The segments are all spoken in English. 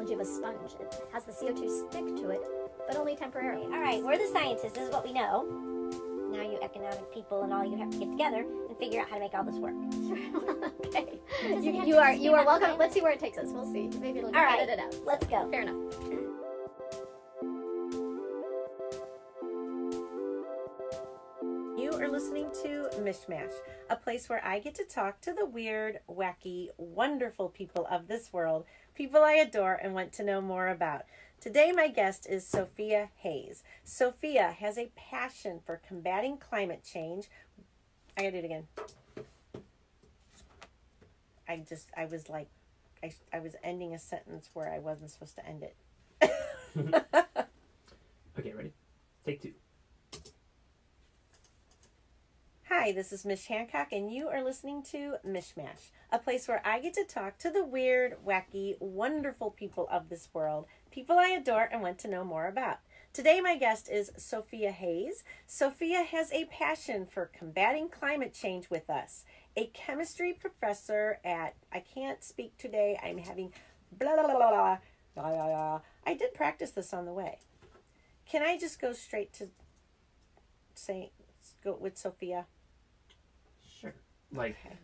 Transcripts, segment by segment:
analogy of a sponge. It has the CO2 stick to it, but only temporarily. All right, we're the scientists. This is what we know. Now you economic people and all, you have to get together and figure out how to make all this work. Okay. You are welcome. Let's see where it takes us. We'll see. Maybe it'll get edited out. Let's go. Fair enough. You are listening to MichMash, a place where I get to talk to the weird, wacky, wonderful people of this world, people I adore and want to know more about. Today my guest is Sophia Hayes. Sophia has a passion for combating climate change. I gotta do it again. I was ending a sentence where I wasn't supposed to end it. Okay, ready? Take 2. Hi, this is Miss Hancock, and you are listening to MichMash, a place where I get to talk to the weird, wacky, wonderful people of this world, people I adore and want to know more about. Today, my guest is Sophia Hayes. Sophia has a passion for combating climate change with us. A chemistry professor at, I can't speak today, I'm having blah, blah, blah, blah, blah, blah, blah, blah. I did practice this on the way. Can I just go straight to go with Sophia? Sure. Like, Okay.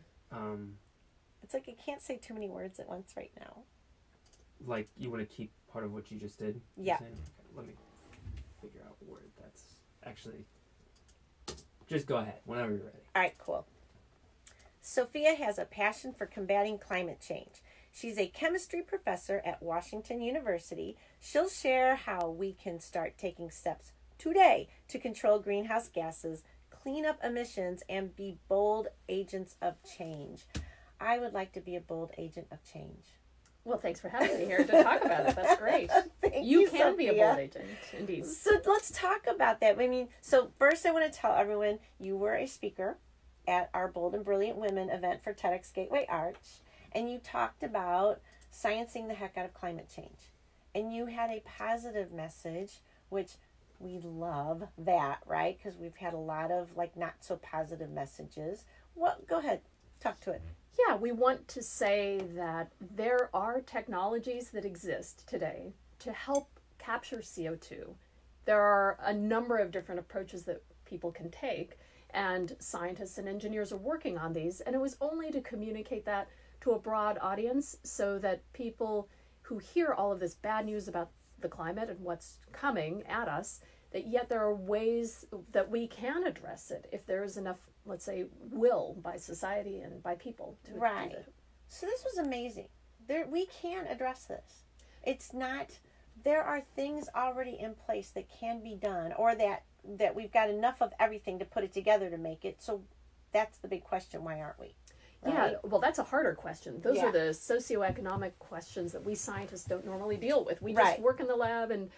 It's like I can't say too many words at once right now. like you want to keep part of what you just did? Yeah. Okay, let me figure out a word that's actually... Just go ahead, whenever you're ready. All right, cool. Sophia has a passion for combating climate change. She's a chemistry professor at Washington University. She'll share how we can start taking steps today to control greenhouse gases, clean up emissions, and be bold agents of change. I would like to be a bold agent of change. Well, thanks for having me here to talk about it. That's great. You can be a bold agent, indeed. So let's talk about that. I mean, so first I want to tell everyone you were a speaker at our Bold and Brilliant Women event for TEDx Gateway Arch, and you talked about sciencing the heck out of climate change. And you had a positive message, which we love that, right? Because we've had a lot of like not so positive messages. Go ahead, talk to it. Yeah, we want to say that there are technologies that exist today to help capture CO2. There are a number of different approaches that people can take, and scientists and engineers are working on these, and it was only to communicate that to a broad audience so that people who hear all of this bad news about the climate and what's coming at us, that yet there are ways that we can address it if there is enough, let's say, will by society and by people to Right. do it. So this was amazing. We can address this. It's not, there are things already in place that can be done, or that we've got enough of everything to put it together to make it. So that's the big question. Why aren't we? Right? Yeah, well, that's a harder question. Those Yeah. are the socioeconomic questions that we scientists don't normally deal with. We Right. just work in the lab and,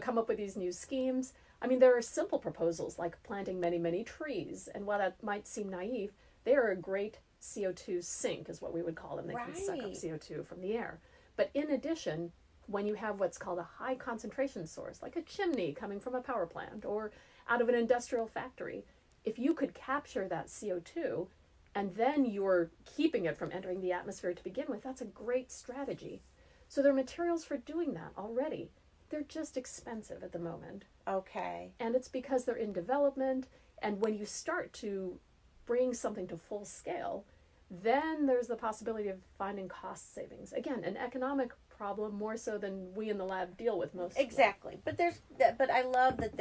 come up with these new schemes. I mean, there are simple proposals like planting many, many trees. And while that might seem naive, they are a great CO2 sink, is what we would call them. They can suck up Right. CO2 from the air. But in addition, when you have what's called a high concentration source, like a chimney coming from a power plant or out of an industrial factory, if you could capture that CO2 and then you're keeping it from entering the atmosphere to begin with, that's a great strategy. So there are materials for doing that already. They're just expensive at the moment. Okay. And it's because they're in development. And when you start to bring something to full scale, then there's the possibility of finding cost savings. Again, an economic problem more so than we in the lab deal with most. Exactly. But I love that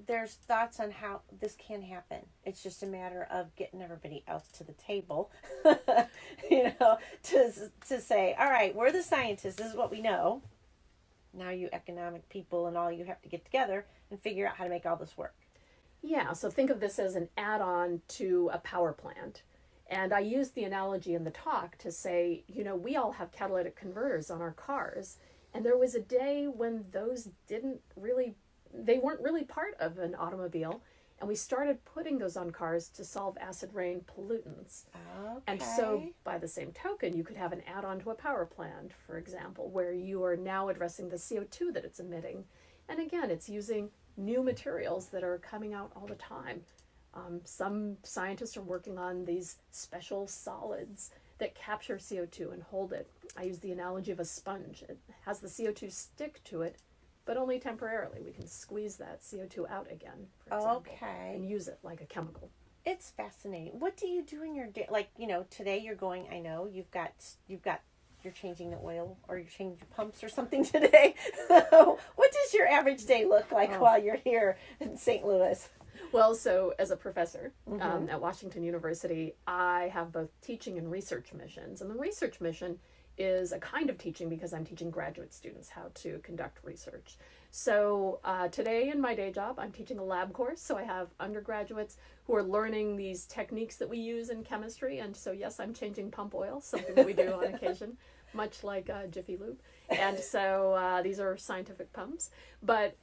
there's thoughts on how this can happen. It's just a matter of getting everybody else to the table, to say, all right, we're the scientists. This is what we know. Now you economic people and all, you have to get together and figure out how to make all this work. Yeah, so think of this as an add-on to a power plant. And I used the analogy in the talk to say, we all have catalytic converters on our cars. And there was a day when those they weren't really part of an automobile. And we started putting those on cars to solve acid rain pollutants. Okay. And so by the same token, you could have an add-on to a power plant, for example, where you are now addressing the CO2 that it's emitting. And again, it's using new materials that are coming out all the time. Some scientists are working on these special solids that capture CO2 and hold it. I use the analogy of a sponge. It has the CO2 stick to it, but only temporarily. We can squeeze that CO2 out again, for example, and use it like a chemical. It's fascinating. What do you do in your day? Like, you know, today you're going, I know you're changing the oil or you're changing pumps or something today. What does your average day look like while you're here in St. Louis? Well, so as a professor at Washington University, I have both teaching and research missions. And the research mission is a kind of teaching because I'm teaching graduate students how to conduct research. So today in my day job, I'm teaching a lab course. So I have undergraduates who are learning these techniques that we use in chemistry. And so, yes, I'm changing pump oil, something that we do on occasion, much like Jiffy Lube. And so these are scientific pumps. But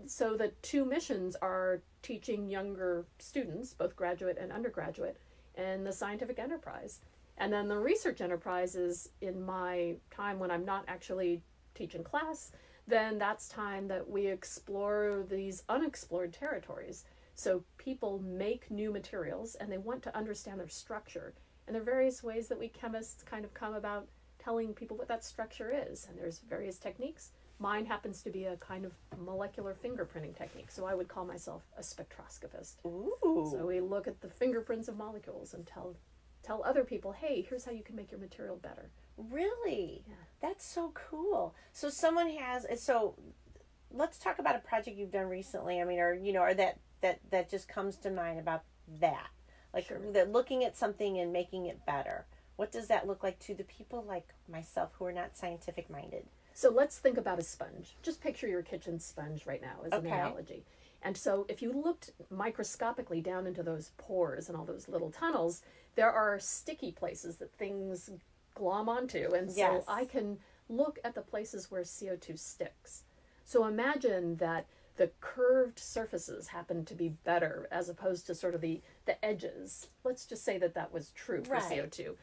so the two missions are teaching younger students, both graduate and undergraduate, in the scientific enterprise. And then the research enterprise is in my time when I'm not actually teaching class, then that's time that we explore these unexplored territories. So people make new materials and they want to understand their structure. And there are various ways that we chemists kind of come about telling people what that structure is. And there's various techniques. Mine happens to be a kind of molecular fingerprinting technique. So I would call myself a spectroscopist. Ooh. So we look at the fingerprints of molecules and tell other people, hey, here's how you can make your material better. Really? Yeah. That's so cool. So someone has, so let's talk about a project you've done recently. I mean, or that just comes to mind about that. Like that looking at something and making it better. What does that look like to the people like myself who are not scientific minded? So let's think about a sponge. Just picture your kitchen sponge right now as an analogy. And so if you looked microscopically down into those pores and all those little tunnels, there are sticky places that things glom onto. And so I can look at the places where CO2 sticks. So imagine that the curved surfaces happen to be better as opposed to sort of the edges. Let's just say that was true for CO2.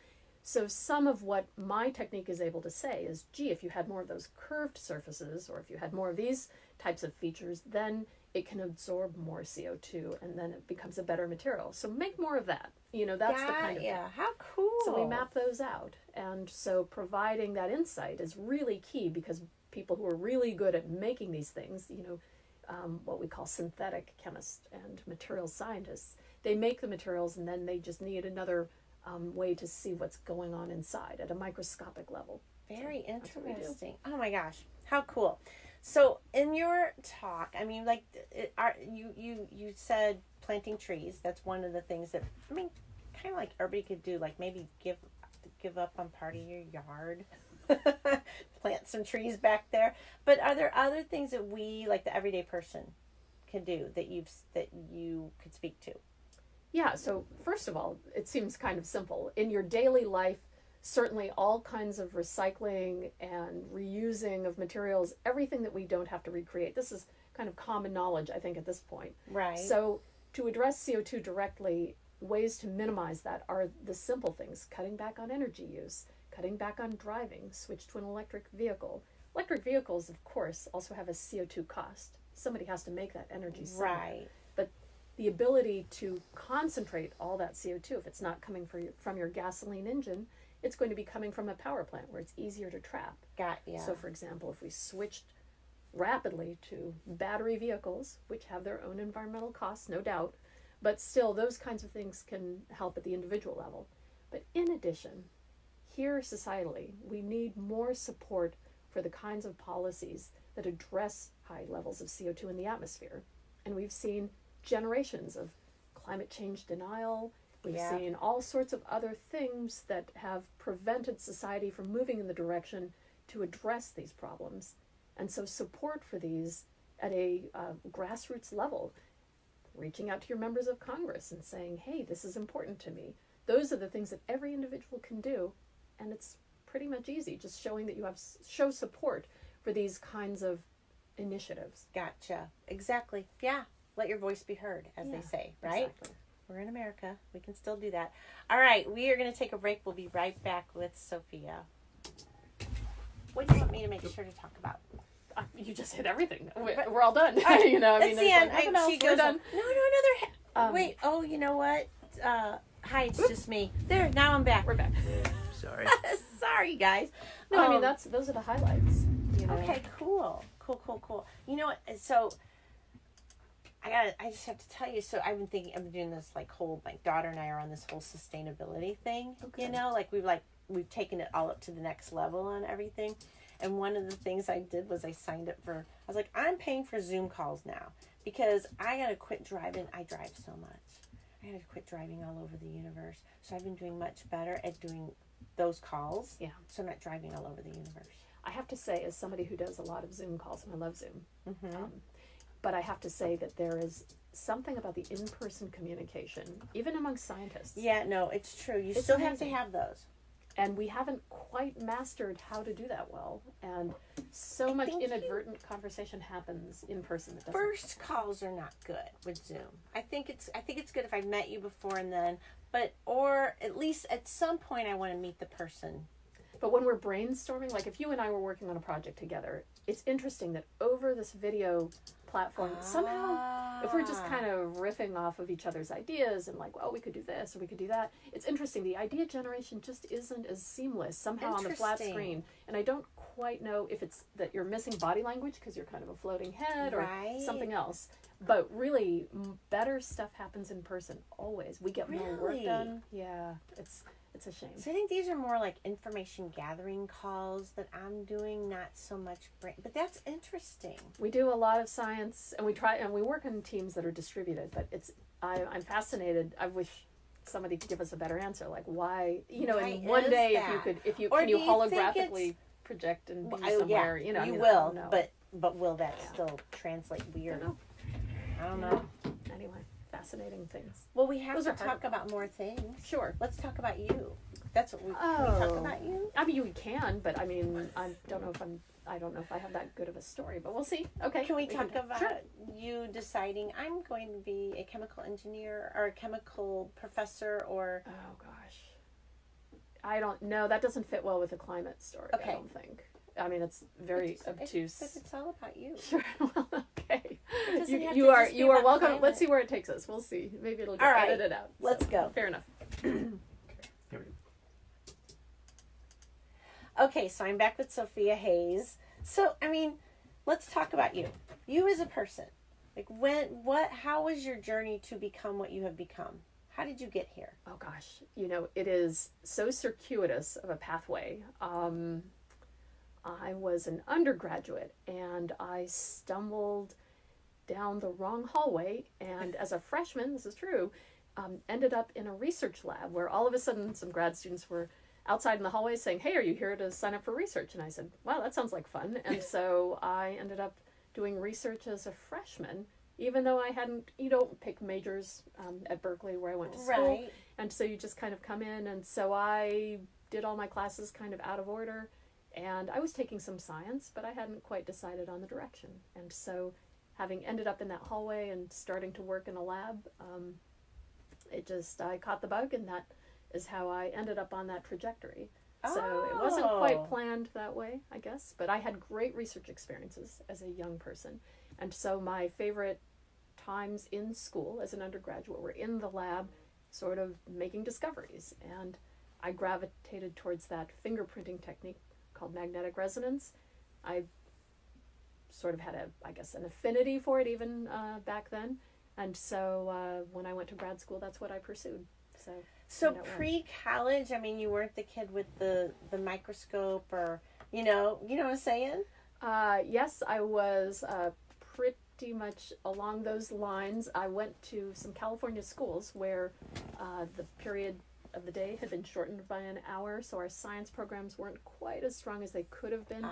So some of what my technique is able to say is, gee, if you had more of those curved surfaces, or if you had more of these types of features, then it can absorb more CO2 and then it becomes a better material. So make more of that. You know, that's the kind of thing. How cool. So we map those out. And so providing that insight is really key because people who are really good at making these things, you know, what we call synthetic chemists and material scientists, they make the materials and then they just need another way to see what's going on inside at a microscopic level. Very interesting. Oh my gosh, how cool. So in your talk, I mean, like, you said planting trees. That's one of the things that, I mean, kind of like everybody could do, like maybe give up on part of your yard, plant some trees back there. But are there other things that we, like the everyday person, can do that you could speak to? Yeah, so first of all, it seems kind of simple. In your daily life, certainly all kinds of recycling and reusing of materials, everything that we don't have to recreate. This is kind of common knowledge, I think, at this point. Right. So to address CO2 directly, ways to minimize that are the simple things: cutting back on energy use, cutting back on driving, switch to an electric vehicle. Electric vehicles, of course, also have a CO2 cost. Somebody has to make that energy somewhere. Right. But the ability to concentrate all that CO2, if it's not coming from your gasoline engine, it's going to be coming from a power plant where it's easier to trap. So, for example, if we switched rapidly to battery vehicles, which have their own environmental costs, no doubt, but still those kinds of things can help at the individual level. But in addition, here societally, we need more support for the kinds of policies that address high levels of CO2 in the atmosphere. And we've seen generations of climate change denial. We've seen all sorts of other things that have prevented society from moving in the direction to address these problems. And so support for these at a grassroots level, reaching out to your members of Congress and saying, hey, this is important to me. Those are the things that every individual can do. And it's pretty much easy, just showing that you show support for these kinds of initiatives. Gotcha. Exactly. Yeah. Let your voice be heard, as they say, right? Exactly. We're in America. We can still do that. All right. We are going to take a break. We'll be right back with Sophia. What do you want me to make sure to talk about? You just hit everything. We're all done. You know, I mean, that's the end. She goes, done. No, another. Wait. Oh, you know what? Hi, it's just me. There, now I'm back. We're back. Sorry. Sorry, guys. No, I mean, those are the highlights. You know? Okay, cool. You know what? So, I just have to tell you, so I've been doing this, like, whole, my daughter and I are on this whole sustainability thing, Okay. you know, we've taken it all up to the next level on everything. And one of the things I did was I signed up I was like, I'm paying for Zoom calls now because I got to quit driving. I drive so much. I got to quit driving all over the universe. So I've been doing much better at doing those calls. Yeah. So I'm not driving all over the universe. I have to say, as somebody who does a lot of Zoom calls, and I love Zoom, Mm-hmm. But I have to say that there is something about the in-person communication, even amongst scientists. Yeah, no, it's true. You It's still amazing. have to have those. And we haven't quite mastered how to do that well. And so much think inadvertent conversation happens in person that doesn't. First calls are not good with Zoom. I think it's good if I've met you before and then, or at least at some point I want to meet the person. But when we're brainstorming, like if you and I were working on a project together, it's interesting that over this video platform, somehow, if we're just kind of riffing off of each other's ideas and like, well, we could do this or we could do that, it's interesting. The idea generation just isn't as seamless somehow on the flat screen. And I don't quite know if it's that you're missing body language because you're kind of a floating head or something else. But really, better stuff happens in person always. We get more work done. Yeah, it's a shame. So I think these are more like information gathering calls that I'm doing, not so much but that's interesting. We do a lot of science, and we work in teams that are distributed. But I'm fascinated. I wish somebody could give us a better answer. Like why, in one day, can you holographically project and be somewhere? Yeah, you will, but will that still translate weird? I don't know. Anyway, fascinating things. Well, we have Those to are hard. talk about more things. Sure. Let's talk about you. That's what can we talk about you? I mean, we can, but I mean, I don't know if I have that good of a story, but we'll see. Okay. Can we talk about Sure. you deciding I'm going to be a chemical engineer or a chemical professor or... Oh, gosh. I don't know. That doesn't fit well with the climate story, Okay. I don't think. I mean, it's very obtuse. But it's all about you. Sure. Well, okay. doesn't have You to are just be you are about welcome. climate. Let's see where it takes us. We'll see. Maybe it'll get All right. edited out. Let's go. Fair enough. Here we go. Okay, so I'm back with Sophia Hayes. So, I mean, let's talk about you. You as a person. Like how was your journey to become what you have become? How did you get here? Oh gosh, it is so circuitous of a pathway. I was an undergraduate and I stumbled down the wrong hallway, and as a freshman, this is true, ended up in a research lab where all of a sudden some grad students were outside in the hallway saying, "Hey, are you here to sign up for research?" And I said, "Wow, that sounds like fun." And so I ended up doing research as a freshman, even though I hadn't, pick majors at Berkley where I went to school. Right. And so you just kind of come in. And so I did all my classes kind of out of order. And I was taking some science, but I hadn't quite decided on the direction. And so having ended up in that hallway and starting to work in a lab, I caught the bug, and that is how I ended up on that trajectory. So it wasn't quite planned that way, I guess, but I had great research experiences as a young person. And so my favorite times in school as an undergraduate were in the lab, sort of making discoveries. And I gravitated towards that fingerprinting technique called magnetic resonance. I sort of had an affinity for it even back then. And so when I went to grad school, that's what I pursued. So pre-college, I mean, you weren't the kid with the microscope or, you know what I'm saying? Yes, I was pretty much along those lines. I went to some California schools where the period of the day had been shortened by an hour, so our science programs weren't quite as strong as they could have been.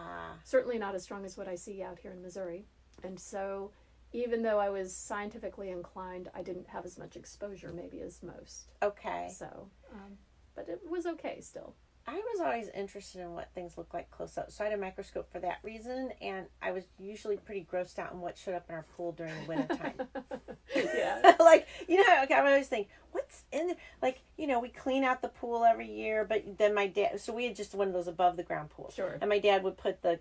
Certainly not as strong as what I see out here in Missouri. And so even though I was scientifically inclined, I didn't have as much exposure maybe as most. Okay. So, but it was okay still. I was always interested in what things look like close up. So I had a microscope for that reason, and I was usually pretty grossed out on what showed up in our pool during the wintertime. Yeah. I always think, what's in there? Like, we clean out the pool every year, but then my dad, so we had just one of those above the ground pools. Sure. And my dad would put the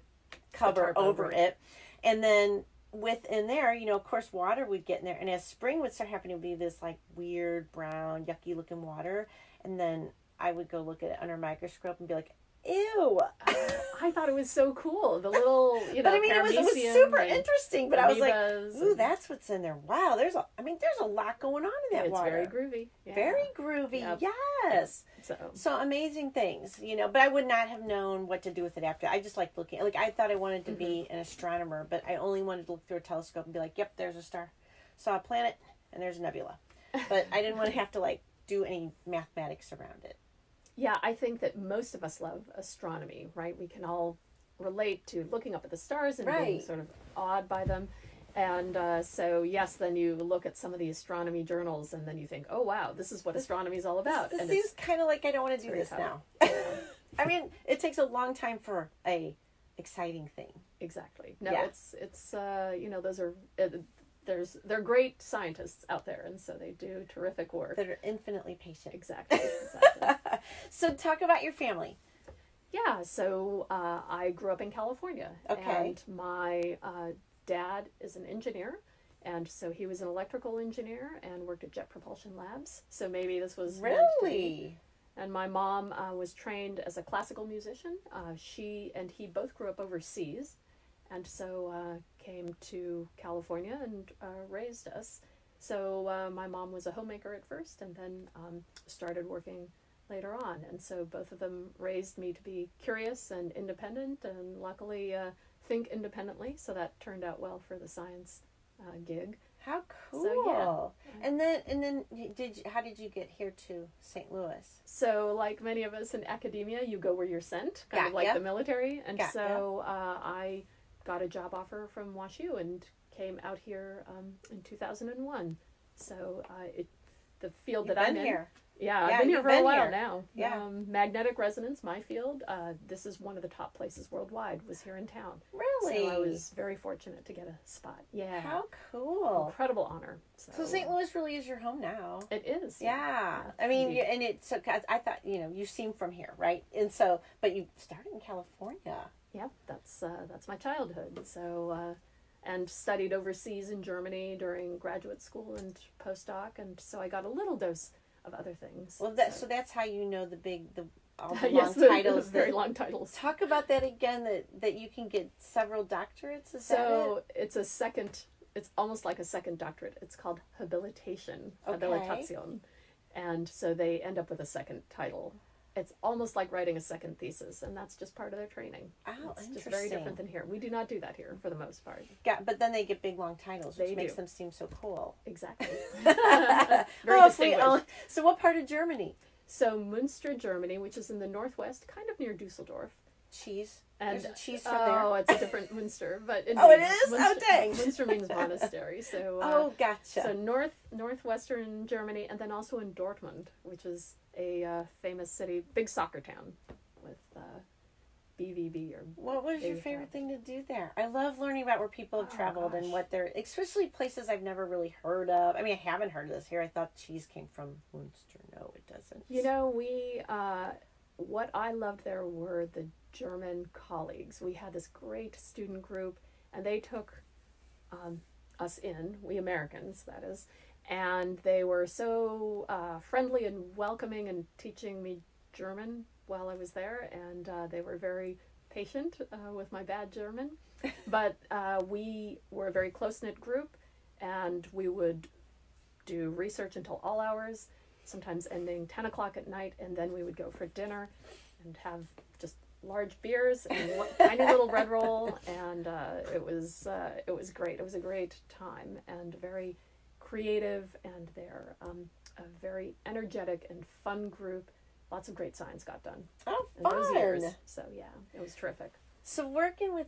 cover over it. And then within there, you know, of course, water would get in there. And as spring would start happening, it would be this like weird brown, yucky looking water. And then I would go look at it under a microscope and be like, ew. I thought it was so cool. The little, you know, but I mean, it was super interesting. But I was like, ooh, that's what's in there. Wow, there's a lot going on in that water. It's very groovy. Yeah. Very groovy, yep. Yes. So amazing things, you know. But I would not have known what to do with it after. I just liked looking. Like, I thought I wanted to be an astronomer, but I only wanted to look through a telescope and be like, yep, there's a star. Saw a planet, and there's a nebula. But I didn't want to have to, like, do any mathematics around it. Yeah, I think that most of us love astronomy, right? We can all relate to looking up at the stars and being sort of awed by them. And so, yes, then you look at some of the astronomy journals and then you think, oh, wow, this is what astronomy is all about. This seems kind of like I don't want to do this now. I mean, it takes a long time for a exciting thing. Exactly. No, it's you know, those are... They're great scientists out there, and so they do terrific work. That are infinitely patient. Exactly. So talk about your family. Yeah, so I grew up in California. Okay. And my dad is an engineer, and so he was an electrical engineer and worked at Jet Propulsion Labs. So maybe this was meant to be. And my mom was trained as a classical musician. She and he both grew up overseas. And so came to California and raised us. So my mom was a homemaker at first and then started working later on. And so both of them raised me to be curious and independent and luckily think independently. So that turned out well for the science gig. How cool. So, yeah. And then how did you get here to St. Louis? So like many of us in academia, you go where you're sent, kind of like the military. And so I got a job offer from WashU and came out here in 2001. So the field that I'm in. Here. Yeah, I've been here for a while now. Yeah. Magnetic resonance, my field. This is one of the top places worldwide, was here in town. Really? So I was very fortunate to get a spot. Yeah. How cool. Incredible honor. So St. Louis really is your home now. It is. Yeah. I mean, and it's, so I thought, you know, you seem from here, right? And so, but you started in California. Yeah, that's my childhood. So, and studied overseas in Germany during graduate school and postdoc, and so I got a little dose of other things. Well, so that's how you know all the yes, long titles. Very long titles. Talk about that again. That you can get several doctorates. It's a second. It's almost like a second doctorate. It's called habilitation, habilitation, and so they end up with a second title. It's almost like writing a second thesis, and that's just part of their training. Oh, it's interesting. just very different than here. We do not do that here for the most part. Yeah, but then they get big, long titles, which makes them seem so cool. Exactly. Very distinguished. So what part of Germany? So Münster, Germany, which is in the northwest, kind of near Dusseldorf. Cheese. And there's a cheese from there. Oh, it's a different Münster, but it is. Münster, dang. Münster means monastery. So gotcha. So northwestern Germany, and then also in Dortmund, which is a famous city, big soccer town with BVB or. What was your favorite thing to do there? I love learning about where people have traveled and what they're, especially places I've never really heard of. I mean, I haven't heard of this here. I thought cheese came from Münster. No, it doesn't. You know, what I loved there were the German colleagues. We had this great student group, and they took us in, we Americans, that is, and they were so friendly and welcoming and teaching me German while I was there, and they were very patient with my bad German. But we were a very close-knit group, and we would do research until all hours, sometimes ending 10 o'clock at night, and then we would go for dinner and have just large beers and tiny little bread roll, and it was great. It was a great time and very creative, and they're a very energetic and fun group. Lots of great science got done. Oh, in fun! Those years. So yeah, it was terrific. So working with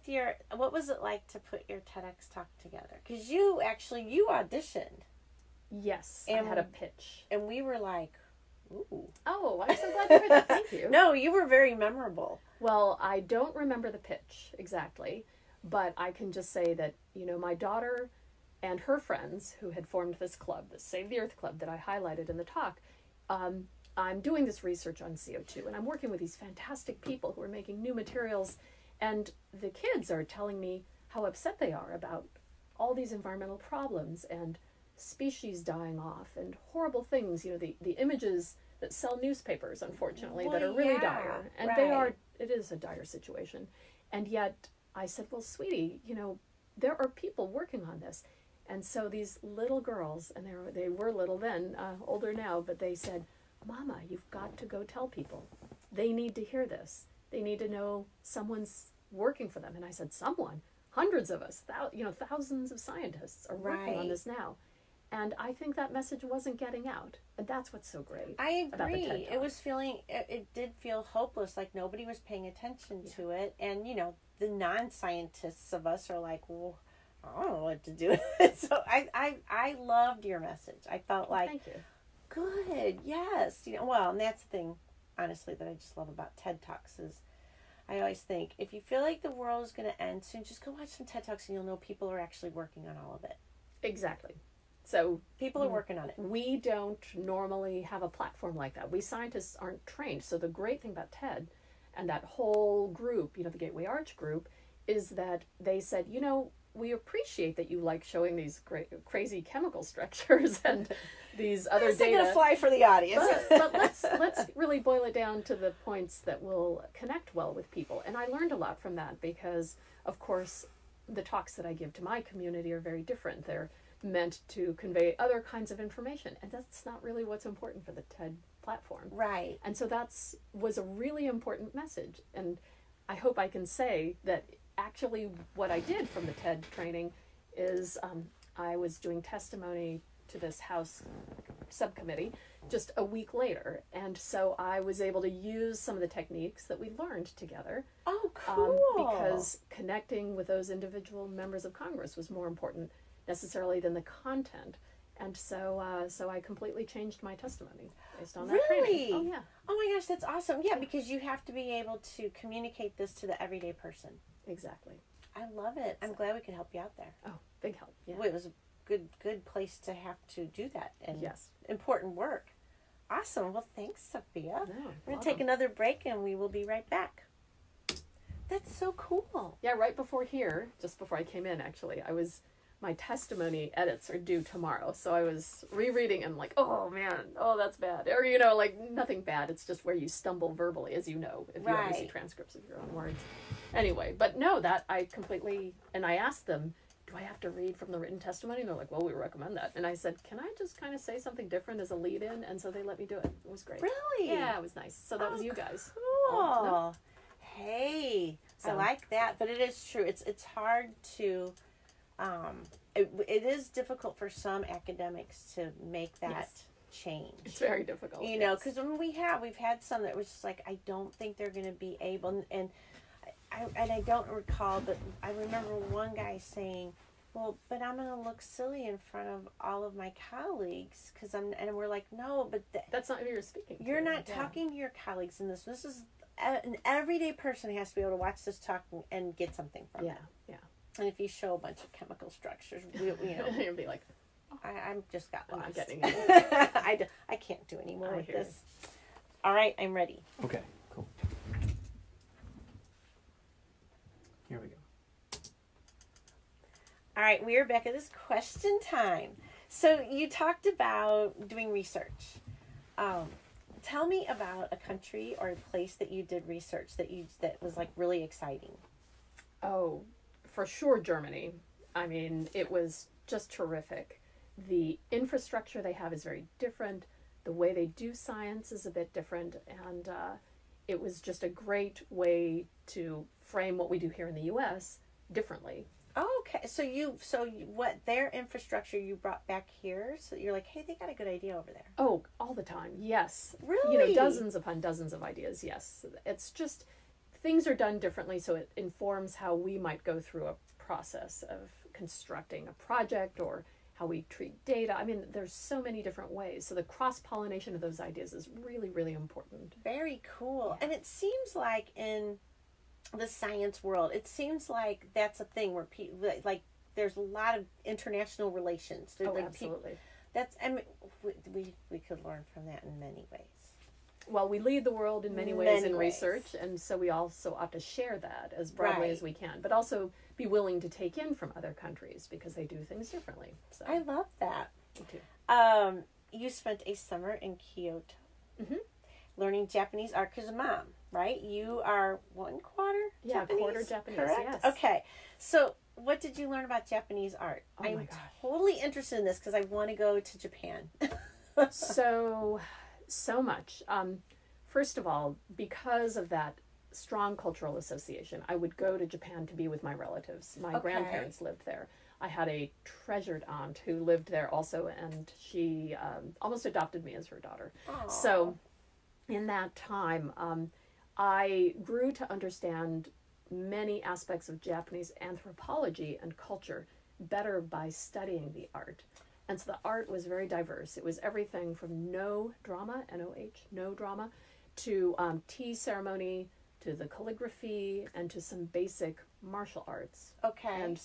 what was it like to put your TEDx talk together? Because you auditioned. Yes, and I had a pitch. And we were like, ooh. Oh, I'm so glad to hear that. Thank you. No, you were very memorable. Well, I don't remember the pitch exactly, but I can just say that, you know, my daughter and her friends who had formed this club, the Save the Earth Club that I highlighted in the talk, I'm doing this research on CO2, and I'm working with these fantastic people who are making new materials, and the kids are telling me how upset they are about all these environmental problems and species dying off and horrible things, you know, the images that sell newspapers, unfortunately, that are really dire. And it is a dire situation. And yet I said, well, sweetie, you know, there are people working on this. And so these little girls, and they were little then, older now, but they said, Mama, you've got to go tell people. They need to hear this. They need to know someone's working for them. And I said, someone? Hundreds of us, thousands of scientists are working on this now. And I think that message wasn't getting out. And that's what's so great. I about the TED agree. Talk. It was it did feel hopeless, like nobody was paying attention to it. And, you know, the non-scientists of us are like, well, I don't know what to do with it. So I loved your message. I felt like, thank you. Good, yes. You know, well, and that's the thing, honestly, that I just love about TED Talks is I always think, if you feel like the world is going to end soon, just go watch some TED Talks and you'll know people are actually working on all of it. Exactly. So people are working on it. We don't normally have a platform like that. We scientists aren't trained. So the great thing about TED and that whole group, you know, the Gateway Arch group, is that they said, you know, we appreciate that you like showing these crazy chemical structures and these other data. Going to fly for the audience. but let's really boil it down to the points that will connect well with people. And I learned a lot from that because, of course, the talks that I give to my community are very different. They're meant to convey other kinds of information, and that's not really what's important for the TED platform. Right. And so was a really important message. And I hope I can say that actually what I did from the TED training is I was doing testimony to this House subcommittee just a week later. And so I was able to use some of the techniques that we learned together. Oh, cool. Because connecting with those individual members of Congress was more important necessarily than the content. And so I completely changed my testimony based on that training. Oh, yeah. Oh, my gosh, that's awesome. Yeah, because you have to be able to communicate this to the everyday person. Exactly. I love it. I'm glad we could help you out there. Oh, big help. Yeah. Well, it was a good place to have to do that. And yes. Important work. Awesome. Well, thanks, Sophia. No, we're going to take another break and we will be right back. That's so cool. Yeah, right before here, just before I came in, actually, my testimony edits are due tomorrow. So I was rereading and like, oh man, oh, that's bad. Or, you know, like nothing bad. It's just where you stumble verbally, as you know, if you ever see transcripts of your own words. Anyway, but no, that I completely, and I asked them, do I have to read from the written testimony? And they're like, well, we recommend that. And I said, can I just kind of say something different as a lead in? And so they let me do it. It was great. Really? Yeah, it was nice. So that was you guys. Cool. Hey, I like that. But it is true. It's hard to, it is difficult for some academics to make that change. It's very difficult. You know, because when we've had some that was just like, I don't think they're going to be able, and I don't recall, but I remember one guy saying, well, but I'm going to look silly in front of all of my colleagues, and we're like, no, but that's not who you're speaking to. You're not talking to your colleagues in this. This is an everyday person has to be able to watch this talk and get something from it. Yeah. And if you show a bunch of chemical structures, you know, you'll be like, I'm just got lost. I'm not getting it. I can't do any more with hear this. All right, I'm ready. Okay, cool. Here we go. All right, we are back at this question time. So you talked about doing research. Tell me about a country or a place that you did research that was like really exciting. Oh, for sure, Germany. I mean, it was just terrific. The infrastructure they have is very different. The way they do science is a bit different. And it was just a great way to frame what we do here in the U.S. differently. Okay, so what their infrastructure you brought back here? So you're like, hey, they got a good idea over there. Oh, all the time, yes. Really? You know, dozens upon dozens of ideas, yes. It's just, things are done differently, so it informs how we might go through a process of constructing a project or how we treat data. I mean, there's so many different ways. So the cross-pollination of those ideas is really, really important. Very cool. Yeah. And it seems like in the science world, it seems like that's a thing where people, like, there's a lot of international relations. There's Oh, like absolutely. I mean, we could learn from that in many ways. Well, we lead the world in many ways in research, and so we also ought to share that as broadly as we can, but also be willing to take in from other countries because they do things differently. So I love that. me too. You spent a summer in Kyoto learning Japanese art because of Mom, right? You are Japanese? Quarter Japanese, correct? yes. Okay. So what did you learn about Japanese art? Oh my I'm gosh. totally interested in this because I want to go to Japan. So much. First of all, because of that strong cultural association, I would go to Japan to be with my relatives. My grandparents lived there. I had a treasured aunt who lived there also, and she almost adopted me as her daughter. Aww. So in that time, I grew to understand many aspects of Japanese anthropology and culture better by studying the art. And so the art was very diverse. It was everything from no drama, N-O-H, no drama, to tea ceremony, to the calligraphy, and to some basic martial arts. Okay.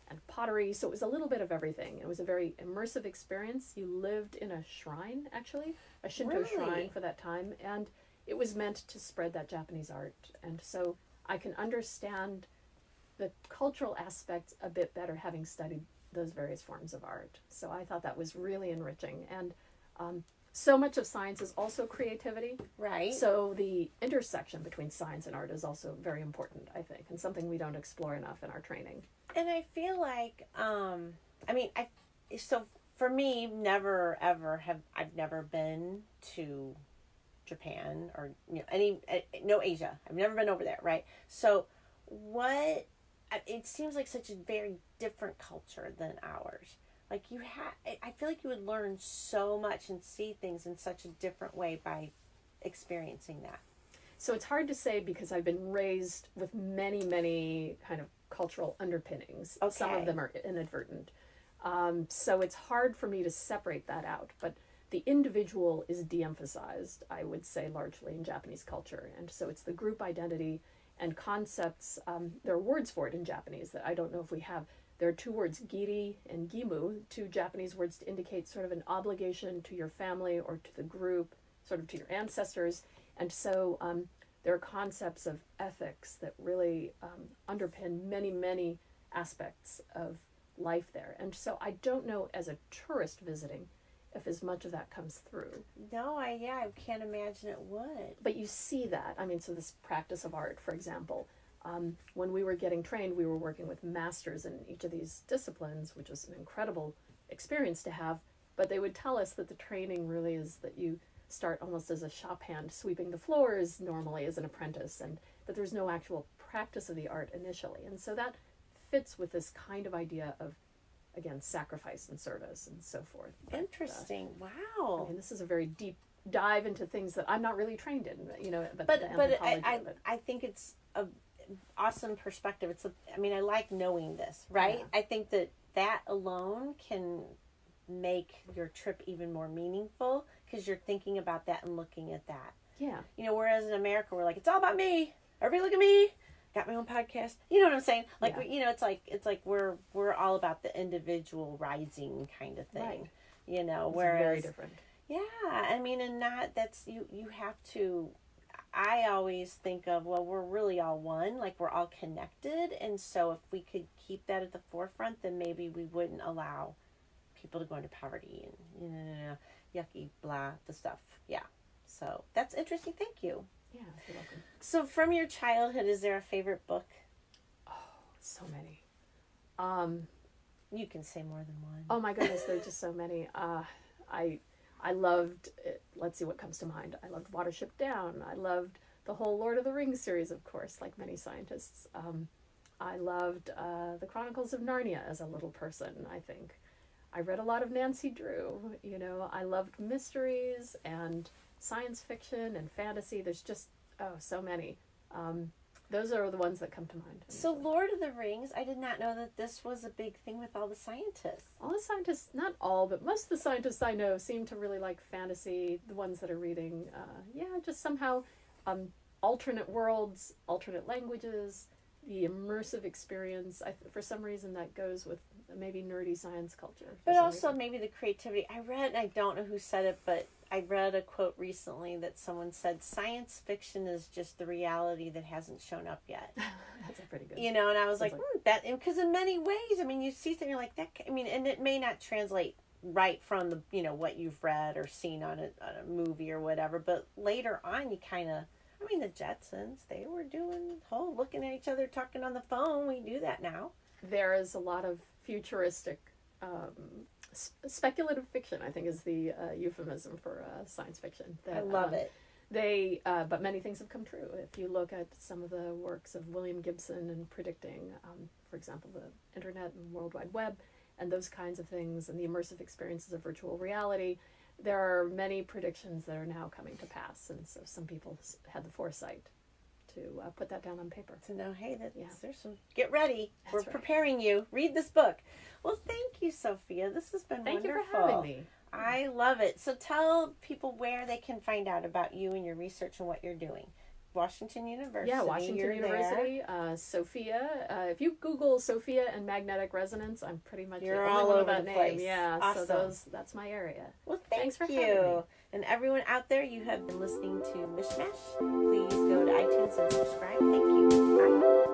And pottery. So it was a little bit of everything. It was a very immersive experience. You lived in a shrine, actually, a Shinto shrine for that time. And it was meant to spread that Japanese art. And so I can understand the cultural aspects a bit better having studied those various forms of art. So I thought that was really enriching. And so much of science is also creativity. Right. So the intersection between science and art is also very important, I think, and something we don't explore enough in our training. And I feel like, so for me, I've never been to Japan or, no Asia. I've never been over there, right? So it seems like such a very different culture than ours. Like I feel like you would learn so much and see things in such a different way by experiencing that. So it's hard to say because I've been raised with many, many kind of cultural underpinnings. Okay. Some of them are inadvertent. So it's hard for me to separate that out. But the individual is de-emphasized, I would say, largely in Japanese culture. And so it's the group identity and concepts. There are words for it in Japanese that I don't know if we have. There are two words, giri and gimu, two Japanese words to indicate sort of an obligation to your family or to the group, sort of to your ancestors. And so there are concepts of ethics that really underpin many, many aspects of life there. And so I don't know, as a tourist visiting, if as much of that comes through. No, I can't imagine it would. But you see that. I mean, so this practice of art, for example, when we were getting trained, we were working with masters in each of these disciplines, which was an incredible experience to have. But they would tell us that the training really is that you start almost as a shop hand, sweeping the floors normally as an apprentice, and that there's no actual practice of the art initially. And so that fits with this kind of idea of, again, sacrifice and service and so forth. But, interesting. Wow. I mean, this is a very deep dive into things that I'm not really trained in, But I think it's a awesome perspective. I like knowing this, right? Yeah. I think that alone can make your trip even more meaningful because you're thinking about that and looking at that. Yeah. Whereas in America, we're like, it's all about me. Everybody look at me. Got my own podcast. You know what I'm saying? Like, Yeah. it's like we're all about the individual rising kind of thing. Right. Whereas very different. Yeah, and you have to. I always think of, well, we're really all one, like we're all connected, and so if we could keep that at the forefront, then maybe we wouldn't allow people to go into poverty and yucky blah the stuff. Yeah, so that's interesting. Thank you. Yeah, you're welcome. So from your childhood, is there a favorite book? Oh, so many. You can say more than one. Oh my goodness, there's just so many. I loved, let's see what comes to mind. I loved Watership Down. I loved the whole Lord of the Rings series, of course, like many scientists. I loved the Chronicles of Narnia as a little person, I think. I read a lot of Nancy Drew. I loved mysteries and science fiction and fantasy. There's just, so many. Those are the ones that come to mind. So Lord of the Rings, I did not know that this was a big thing with all the scientists. All the scientists, not all, but most of the scientists I know seem to really like fantasy, the ones that are reading, just somehow alternate worlds, alternate languages, the immersive experience. For some reason that goes with maybe nerdy science culture. But also maybe the creativity. I read, and I don't know who said it, but I read a quote recently that someone said, science fiction is just the reality that hasn't shown up yet. That's a pretty good. You know, and I was like, that, because in many ways, I mean, you see something like that, I mean, and it may not translate right from the, you know, what you've read or seen on a movie or whatever, but later on you kind of, I mean, the Jetsons, they were doing looking at each other, talking on the phone. We do that now. There is a lot of futuristic, speculative fiction, I think is the euphemism for science fiction. I love it. But many things have come true. If you look at some of the works of William Gibson and predicting, for example, the internet and World Wide Web and those kinds of things, and the immersive experiences of virtual reality, there are many predictions that are now coming to pass. And so some people had the foresight to put that down on paper. To know, hey, there's some, get ready. We're right. preparing you. Read this book. Well, thank you, Sophia. This has been Thank wonderful. you for having me. I love it. So tell people where they can find out about you and your research and what you're doing. Washington University. Yeah, Washington University. Sophia. If you Google Sophia and magnetic resonance, I'm pretty much You're the only all one over with that the name. place. Yeah, Awesome. so that's my area. Well, Thanks for you. having me. And everyone out there, you have been listening to MichMash. Please go to iTunes and subscribe. Thank you. Bye.